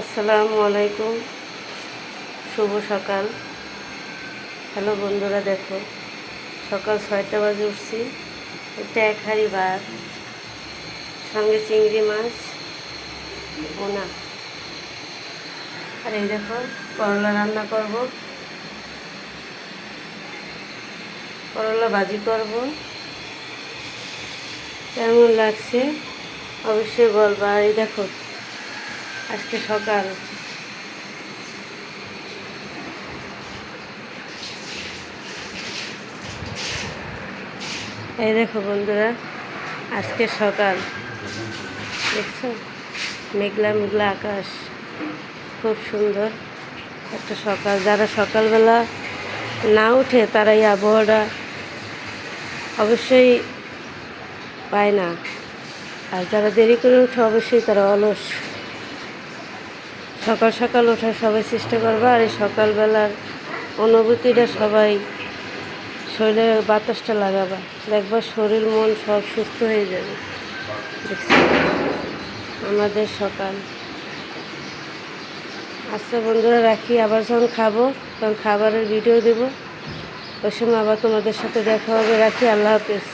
আসসালামু আলাইকুম, শুভ সকাল। হ্যালো বন্ধুরা, দেখো সকাল 6টা বাজে উঠছি। এটা এক হাঁড়ি ভাত, সঙ্গে চিংড়ি মাছ ভুনা। আর এই দেখো করলা রান্না করব, করলা ভাজি করব। কেমন লাগছে অবশ্যই বলবা। আর এই দেখো আজকে সকাল, এই দেখো বন্ধুরা আজকে সকাল, দেখছো মেঘলা মেঘলা আকাশ, খুব সুন্দর একটা সকাল। যারা সকালবেলা না উঠে তারা এই আবহাওয়াটা অবশ্যই পায় না, আর যারা দেরি করে উঠে অবশ্যই তারা অলস। সকাল সকাল ওঠার সবাই চেষ্টা করবা, আর এই সকালবেলার অনুভূতিটা সবাই শরীরের বাতাসটা লাগাবা, দেখবা শরীর মন সব সুস্থ হয়ে যাবে। দেখছি আমাদের সকাল। আচ্ছা বন্ধুরা রাখি, আবার যখন খাবো তখন খাবারের ভিডিও দেবো, ওই সময় আবার তোমাদের সাথে দেখা হবে। রাখি, আল্লাহ হাফেজ।